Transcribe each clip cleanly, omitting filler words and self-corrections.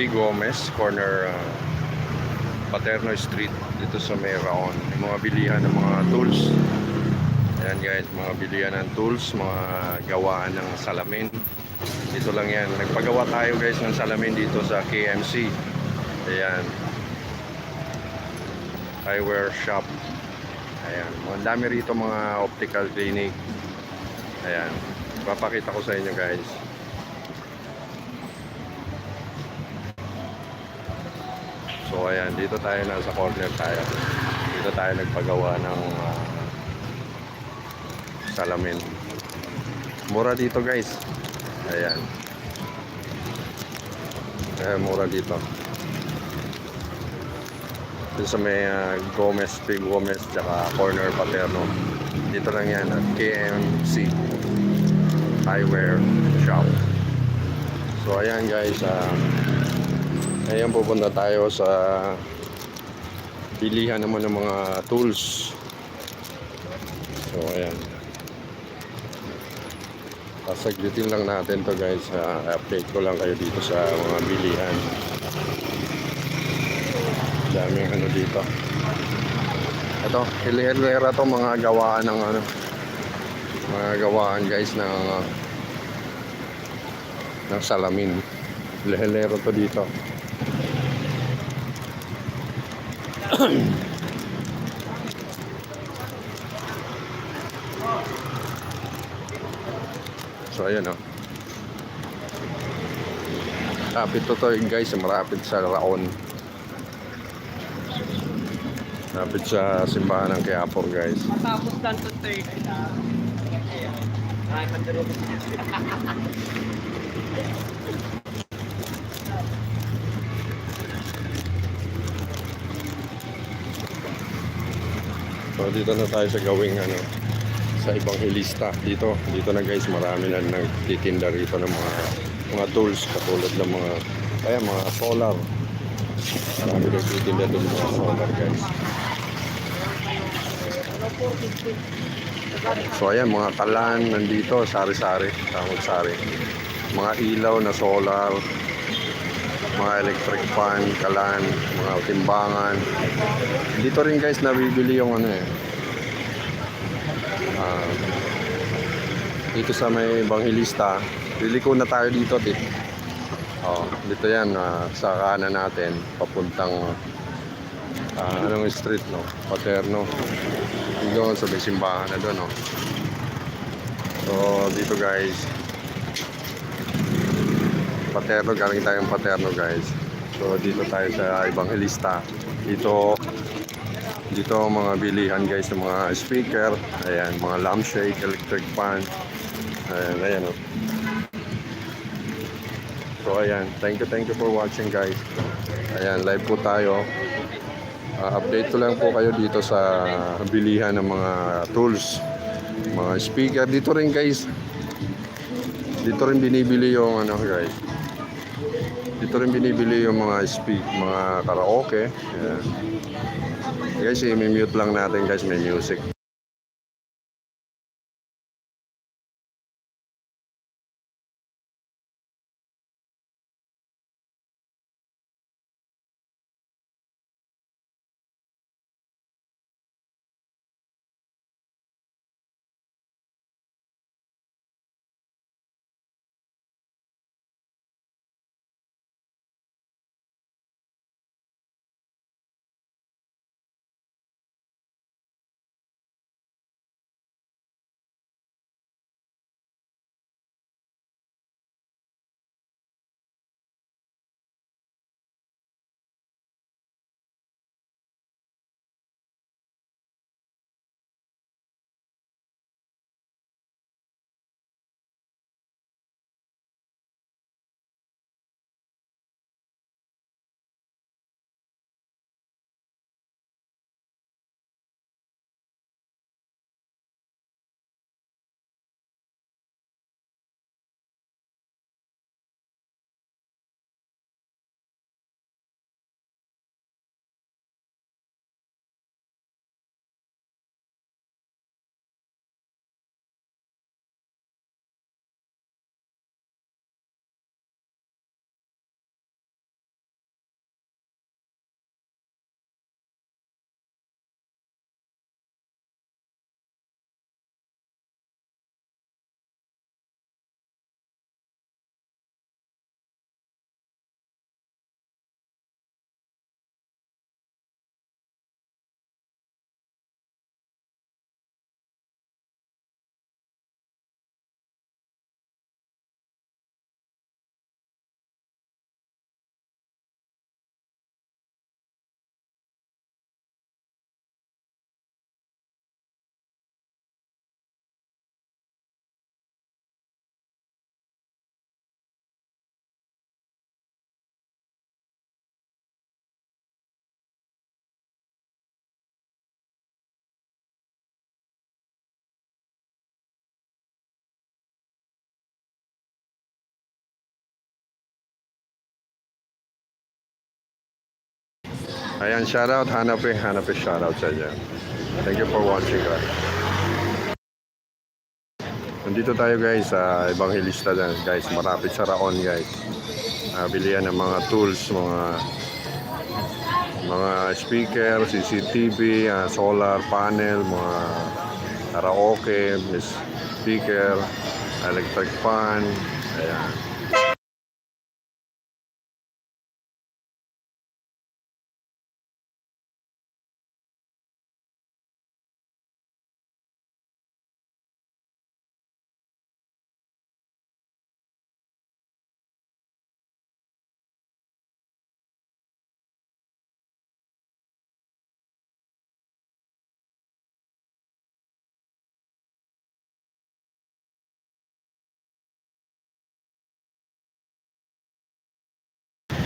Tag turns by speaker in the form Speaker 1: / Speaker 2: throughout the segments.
Speaker 1: P. Gomez, corner Paterno Street, dito sa Mayraon. Mga bilihan ng mga tools. Ayan guys, mga bilihan ng tools, mga gawaan ng salamin. Dito lang yan. Nagpagawa tayo guys ng salamin dito sa KMC. Ayan. Eyewear shop. Ayan. Ang dami rito mga optical clinic. Ayan. Papakita ko sa inyo guys. So ayan, dito tayo, nasa corner tayo. Dito tayo nagpagawa ng salamin. Mura dito guys. Ayan. Mura dito. Dito sa may Gomez, P. Gomez, tsaka corner Paterno. Dito lang yan at KMC Eyewear Shop. So ayan guys, ayan, pupunta tayo sa bilihan naman ng mga tools. So ayan, sasaglitin lang natin to guys. Update ko lang kayo dito sa mga bilihan. Daming ano dito. Ito, hilera to, mga gawaan ng ano, mga gawaan guys ng salamin. Hilera to dito. So ayan o. Lapit to guys, marapit sa Raon. Lapit sa simbahan ng Quiapo guys.
Speaker 2: Tapos lang to 30. Ay, mandaro.
Speaker 1: So dito na tayo sa gawing ano, sa Evangelista. Dito na guys, marami na nagtitinda rito ng mga tools katulad ng mga solar. Marami nagtitinda doon ng mga solar guys. So ayan, mga kalan nandito, sari-sari, tawag sari. Mga ilaw na solar, mga electric fan, kalan, mga timbangan. Dito rin guys nabibili yung ano dito sa may Evangelista. Liliko na tayo dito dito yan, sa kanan natin papuntang anong street, no? Paterno. Doon sa may simbahan na doon, no? So dito guys, Paterno, galing tayong Paterno guys. So dito tayo sa Evangelista. Dito mga bilihan guys ng mga speaker. Ayan, mga lampshade, electric fan. Ayan o. So ayan, thank you for watching guys. Ayan, live po tayo. Update ko lang po kayo dito sa bilihan ng mga tools, mga speaker. Dito rin guys, dito rin binibili yung ano guys. Dito rin binibili yung mga mga karaoke. Ayan. Guys, i-mute lang natin guys, may music. Ayan, shoutout. Hanap shoutout sa inyo. Thank you for watching guys. Nandito tayo guys sa Evangelista lang guys. Marapit sa Raon guys. Bilihan ng mga tools, mga speaker, CCTV, solar panel, mga karaoke, speaker, electric fan. Ayan.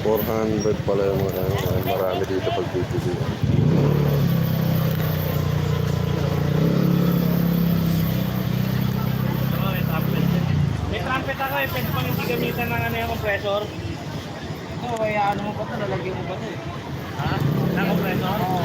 Speaker 1: $400 pala yung marami dito pag bibili.
Speaker 2: May trumpet ako eh, pwede pang hindi gamitan ng ano yung compressor. Ito, kaya ano mo ba ito? Lalagyan mo ba ito eh? Ha? Ng compressor? Oo.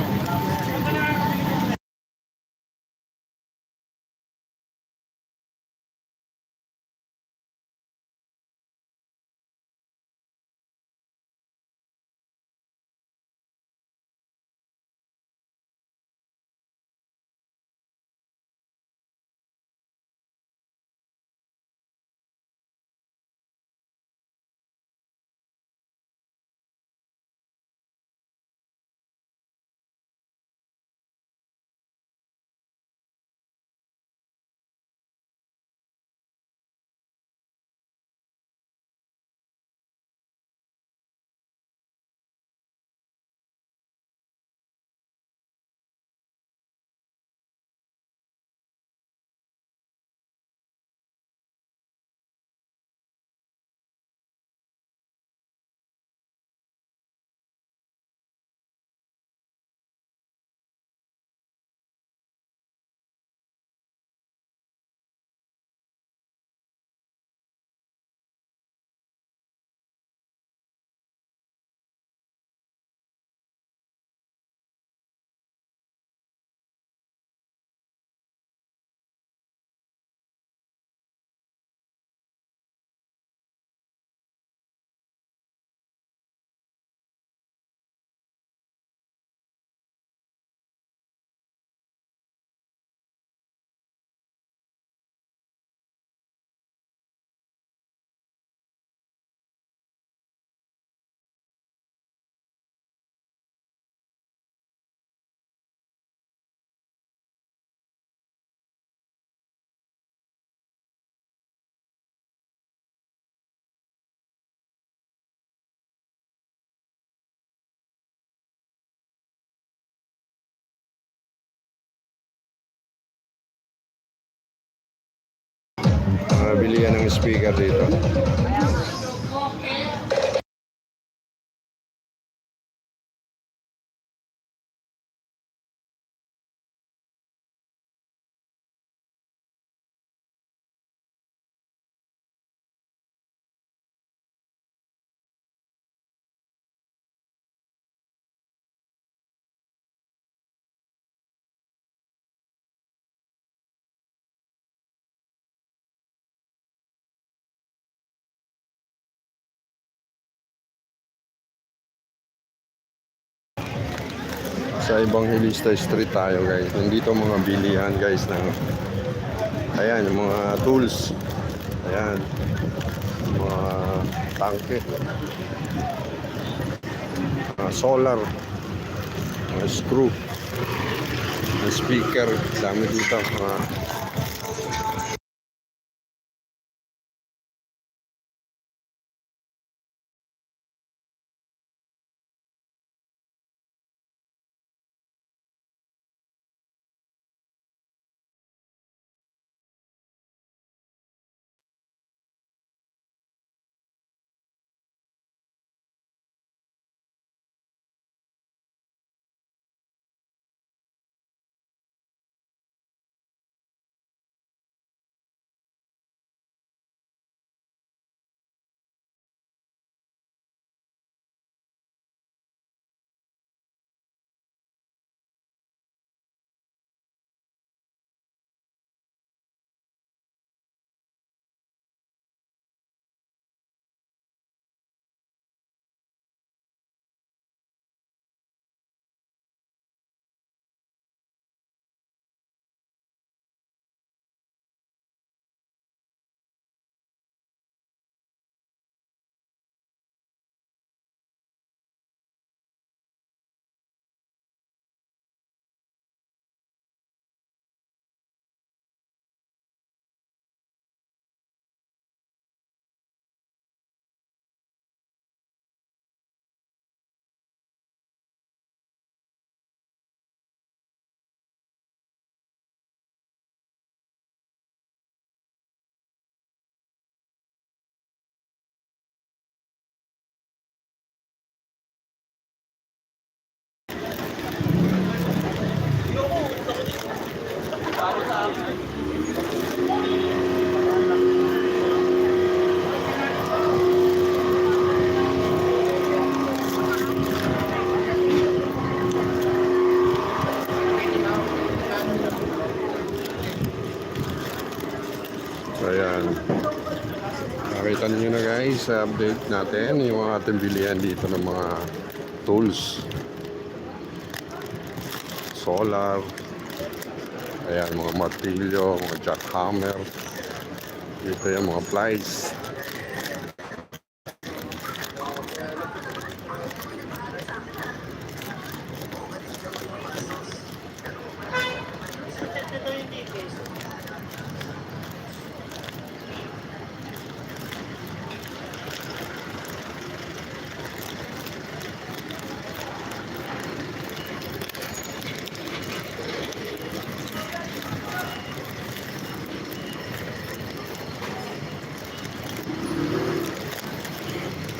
Speaker 1: Bilihan ng speaker dito. Sa Evangelista Street tayo guys. Nandito mga bilihan guys ng ayan, yung mga tools. Ayan. Mga tangke. Mga solar. Mga screw. Mga speaker. Dami dito. Mga update natin yung ating bilihan dito ng mga tools. Solar. Ayan, mga martilyo, mga jackhammer. Dito yung mga plies.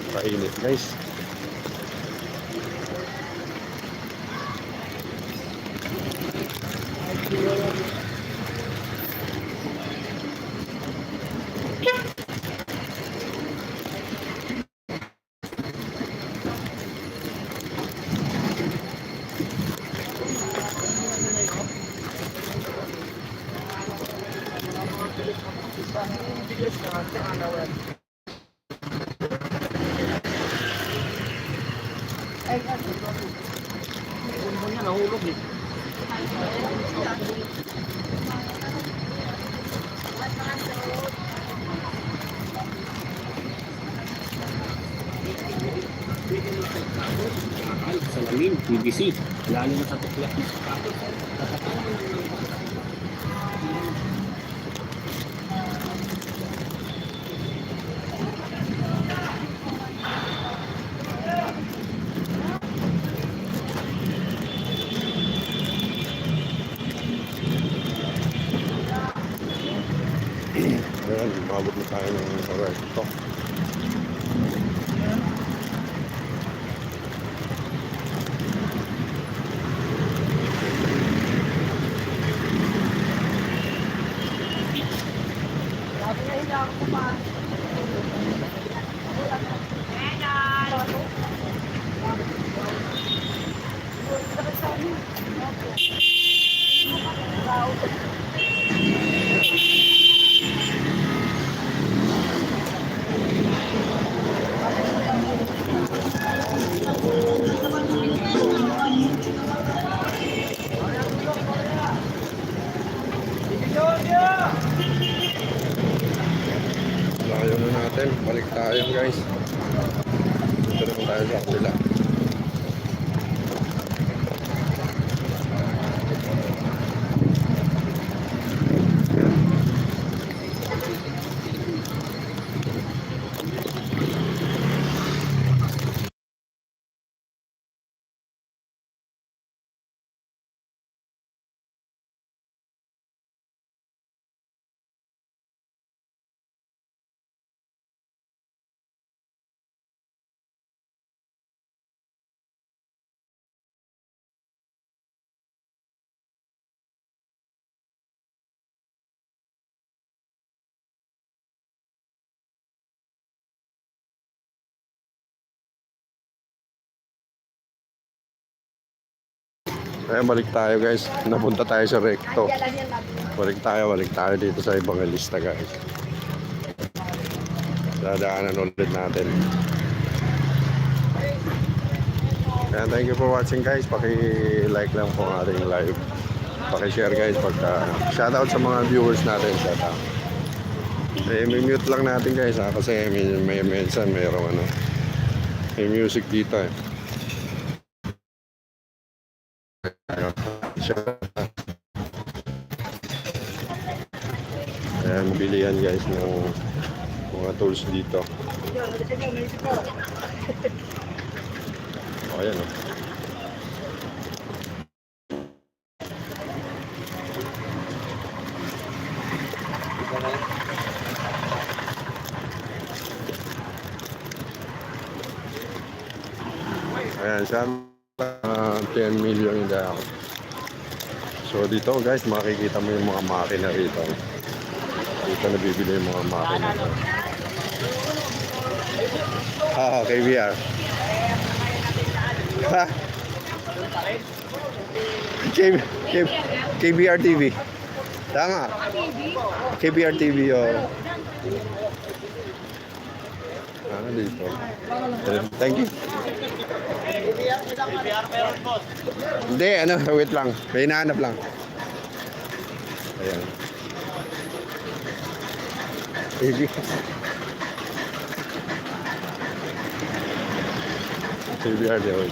Speaker 1: Kainit guys.
Speaker 2: Niya nahulog eh. Salamin, PVC. Lalo na sa tuklas ng sapatos.
Speaker 1: Ayan, umabot na tayo ng recto. Layo na natin. Balik tayo guys. Dito naman tayo sa kabila. Kaya balik tayo guys. Napunta tayo sa recto. Balik tayo dito sa Evangelista guys. Dadaanan ulit natin. Kaya thank you for watching guys. Paki-like lang po ang ating live. Paki-share guys. Shoutout sa mga viewers natin. Shoutout. May-mute lang natin guys kasi may minsan mayroong may music dito eh. Ayan, bilihan guys ng mga tools dito. O, ayan o. Ayan, siya 10 million in the house. So dito guys, makikita mo yung mga makina rito. Dito nabibili yung mga makina. KBR. Ha? KBR TV. Tama. KBR TV. Oh. dito. Thank you.
Speaker 2: BBR meron, boss.
Speaker 1: Hindi, ano, wait lang. May hinahanap lang. Ayan. CBR de hoy.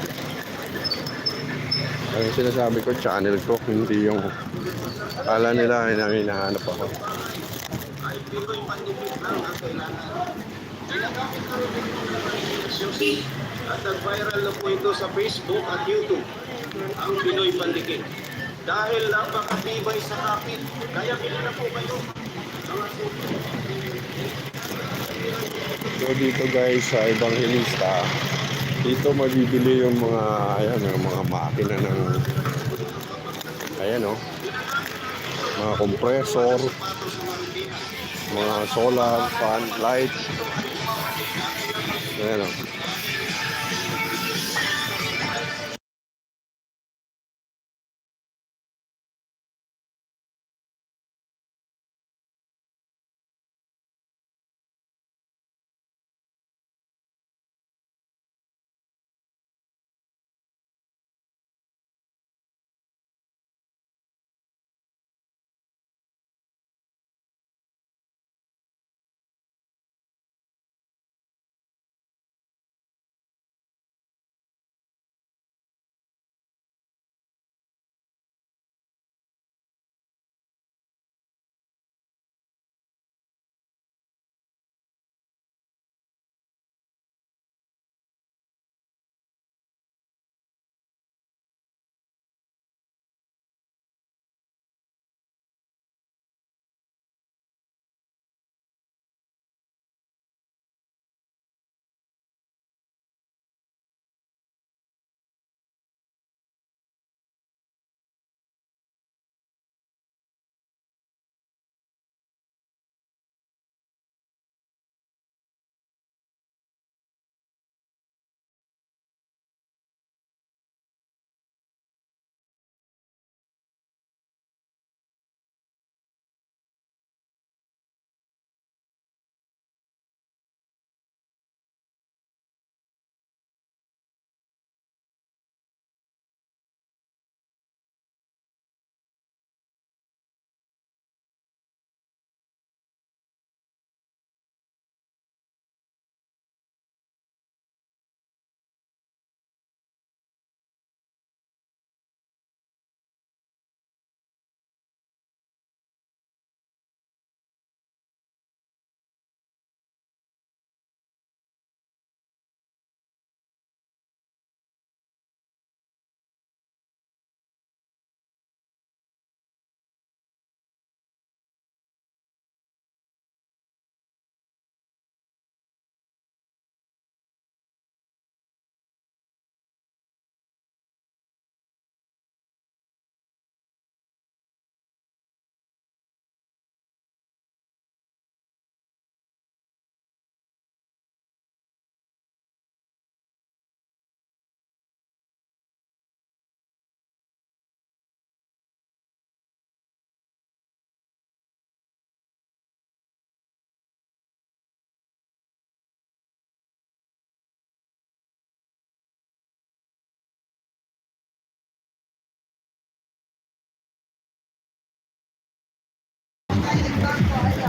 Speaker 1: Ang sinasabi ko, channel ko, hindi yung kala nila ay hinahanap ako.
Speaker 3: At nag-viral na po ito sa Facebook at YouTube, ang Pinoy Pandikit. Dahil napakatibay sa kapit, kaya bili na po kayo.
Speaker 1: So dito guys sa Evangelista, dito mabibili yung mga ayan, yung mga makina ng ayan oh, mga compressor, mga solar, fan, light. Ayan oh.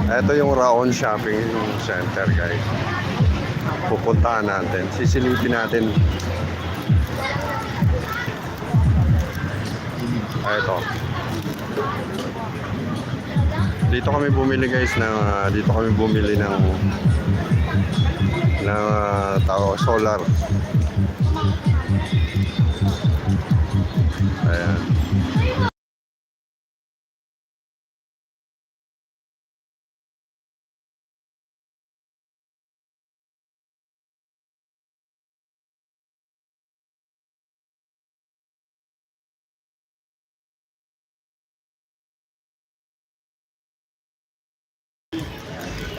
Speaker 1: Ito yung Raon Shopping Center guys. Pupuntahan natin. Sisilipin natin. Ito. Dito kami bumili guys ng dito kami bumili ng solar. Ayan.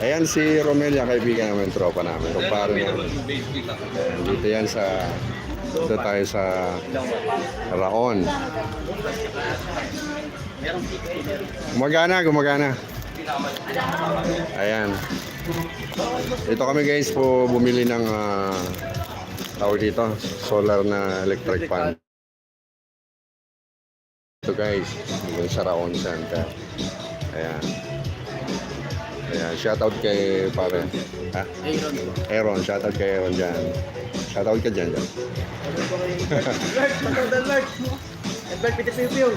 Speaker 1: Ayan si Romelia, kaibigan namin, tropa namin, kumpare namin. Ayan, dito yan dito tayo sa Raon. Gumagana. Ayan. Ito kami guys po bumili ng tawag dito, solar na electric fan. Ito guys, yung sa Raon Center. Ayan. Ayan, shoutout kay pare. Ha?
Speaker 2: Aaron.
Speaker 1: Aaron, shoutout kay Aaron dyan. Shoutout ka dyan.
Speaker 2: Albert, piti piu-piu.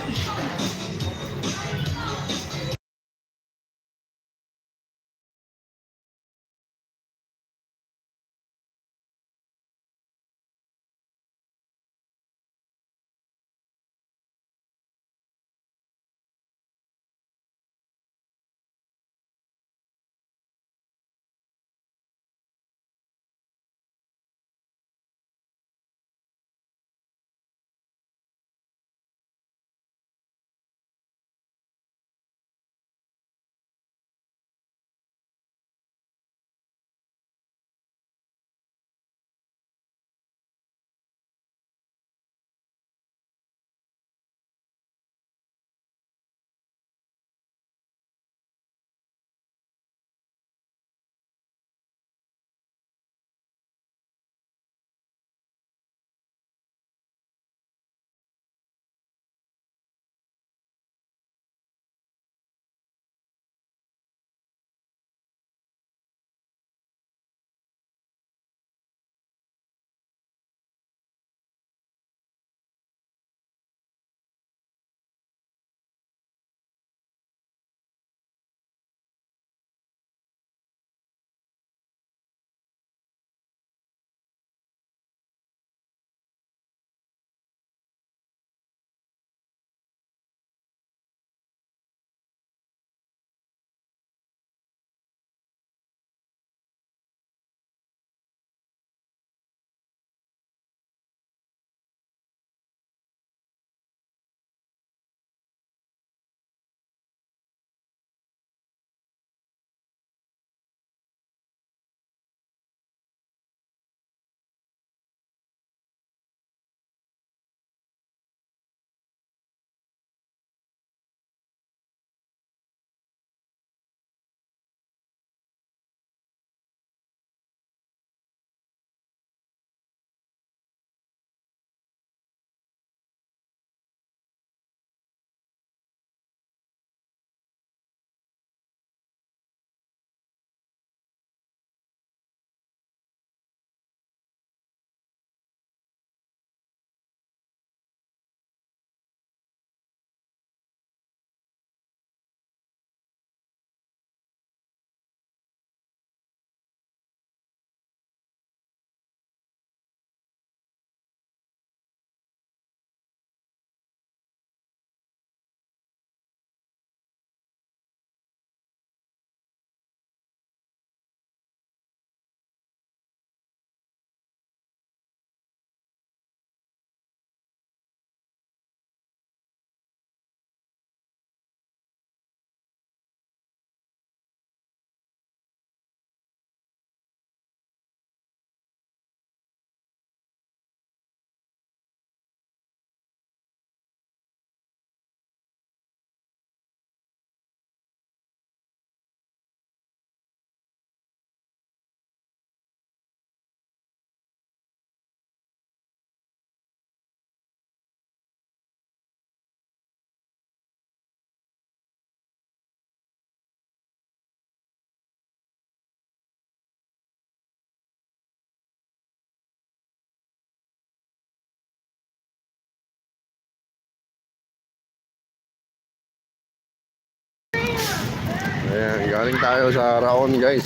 Speaker 1: Ayan, galing tayo sa Raon guys.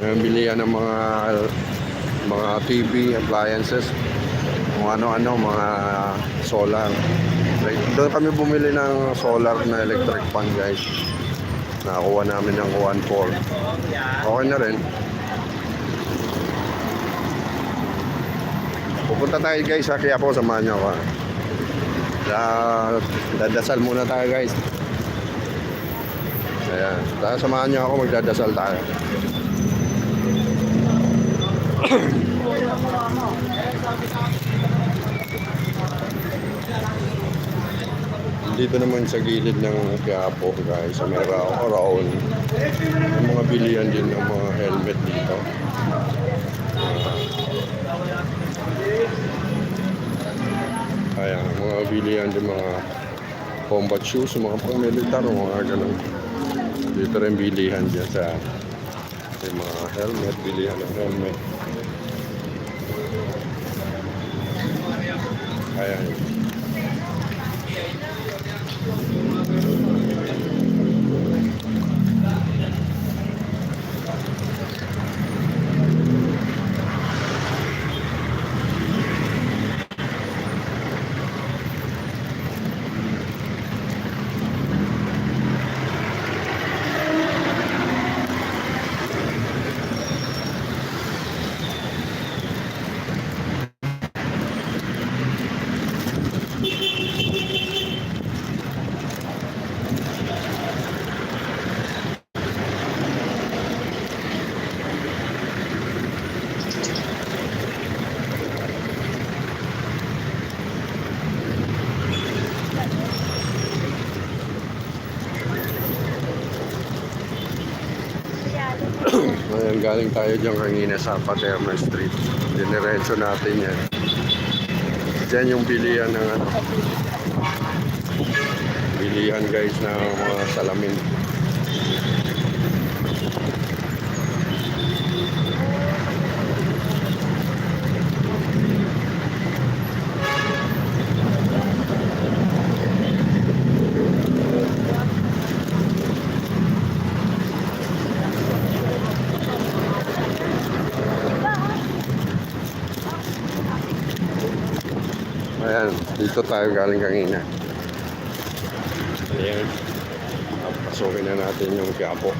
Speaker 1: Ayan, bilihan ng mga TV, appliances, kung ano-ano, mga solar. Like, doon kami bumili ng solar na electric fan guys. Nakakuha namin ng 1.4. Okay na rin. Pupunta tayo guys sa Quiapo, samahan nyo ako. Dadasal muna tayo guys. Ayan, samahan nyo ako, magdadasal tayo. Dito naman sa gilid ng Quiapo guys, sa may Raon. May mga bilihan din ng mga helmet dito. Ayan, mga bilihan din mga combat shoes, mga pang-militar, mga ganun. Dito rin bilihan dyan sa may mga helmet, bilihan ng helmet. Ayan. Ayan, galing tayo dyan kanina sa Paterno Street. Dinerecho natin yan. Diyan yung bilihan ng ano. Bilihan guys ng mga salamin. Ayan, dito tayo galing kanina. Ayan. Pasukin na natin yung Quiapo.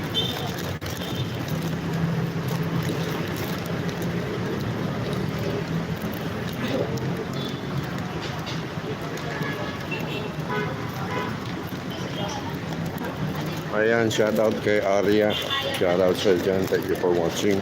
Speaker 1: Ayan, shoutout kay Aria. Shoutout sa dyan. Thank you for watching.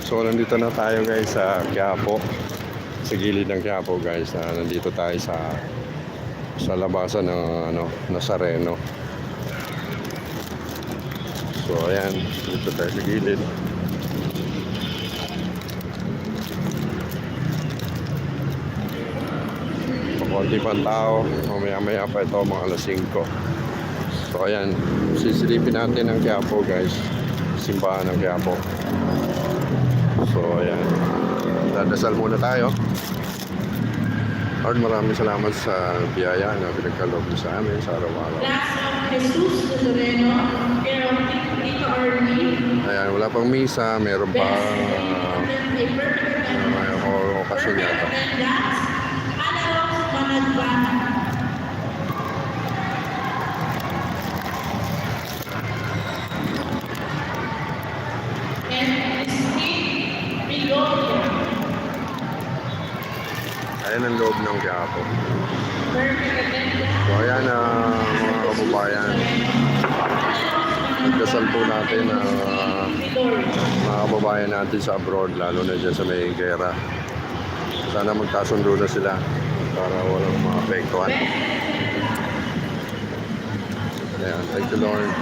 Speaker 1: So nandito na tayo guys sa Quiapo. Sa gilid ng Quiapo guys. Nandito tayo sa labasan ng ano, Nazareno. So ayan, dito tayo sa gilid. Pakunti pang tao. Mamaya-maya pa ito mga alas 5. So ayan, sisilipin natin ang Quiapo guys. Simbahan ng Quiapo. So ayan, dadasal muna tayo. Lord, maraming salamat sa biyaya na pinagkaloob mo sa amin sa araw-araw. Ayan, wala pang misa, meron pa may okasyon yata. Ayan ang loob ng Quiapo. So ayan mga kababayan, nagdasal po natin mga kababayan natin sa abroad, lalo na dyan sa may gera. Sana magkasundo na sila para walang maapektuhan. Ayan, thank you Lord.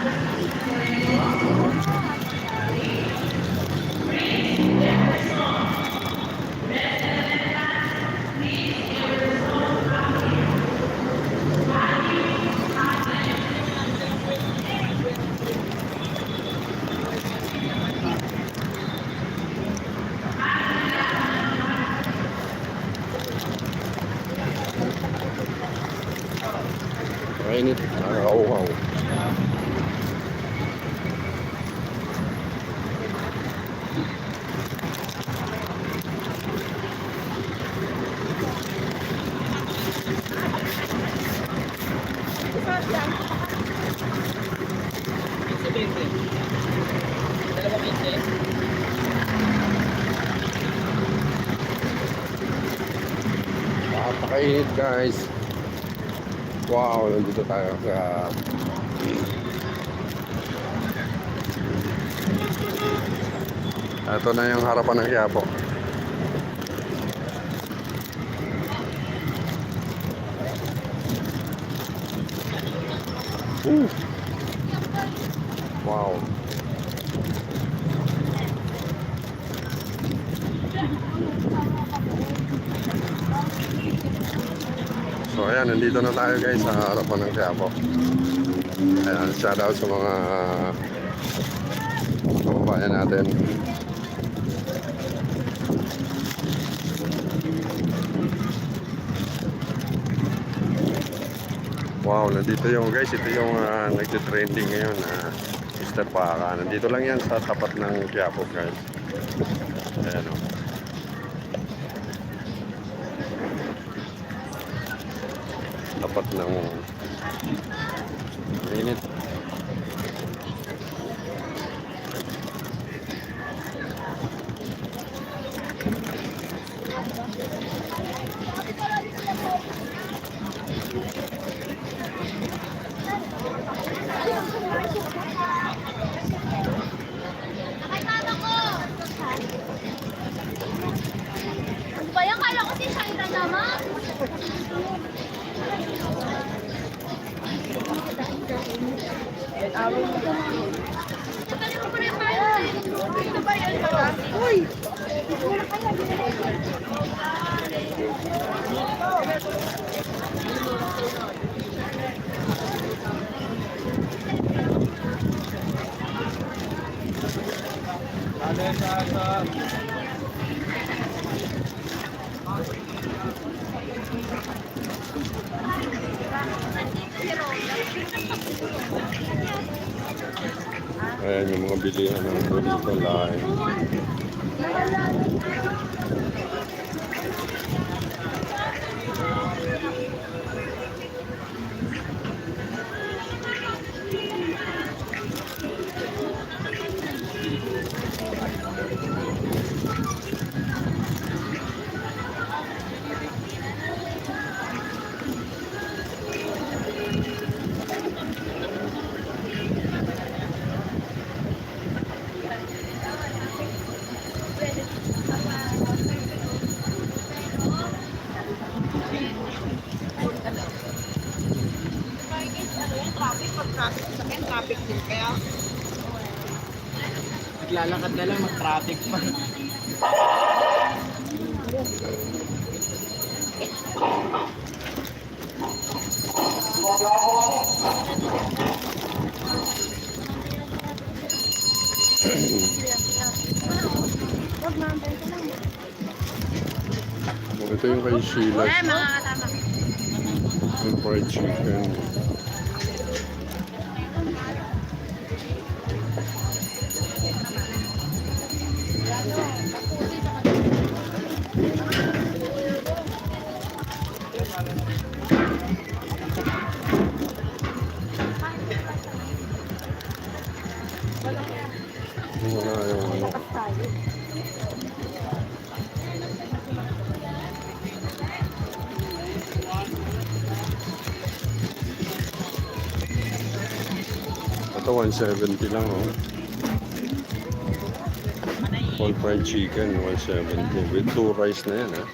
Speaker 1: Mainit, nakakauhaw.
Speaker 2: 20. Dalawa 20.
Speaker 1: Napakainit guys. Wow, nandito tayo sa ito na yung harapan ng Quiapo. Wow. So ayan, nandito na tayo guys sa harapan ng Quiapo. Ayan, shout out sa mga kababayan natin. Wow, nandito yung guys, ito yung nagte-trending ngayon na Mr. Paka. Nandito lang yan sa tapat ng Quiapo guys. Ayan o. Tapat ng init.
Speaker 4: Ano ba yan? Kala ko si Shaira naman. Pagkali mo pa rin tayo. Ito ba yan? Uy! Wala kaya.
Speaker 1: Ayan yung mga bilihan ng bonito line.
Speaker 2: Traffic din kaya naglalakad na lang, mag-traffic pa.
Speaker 1: Ito yung kay Sheila.
Speaker 4: Mga kasama.
Speaker 1: Yung fried chicken. Wala yung ano. Ito 170 lang oh. Whole fried chicken 170 with 2 rice na yan ah.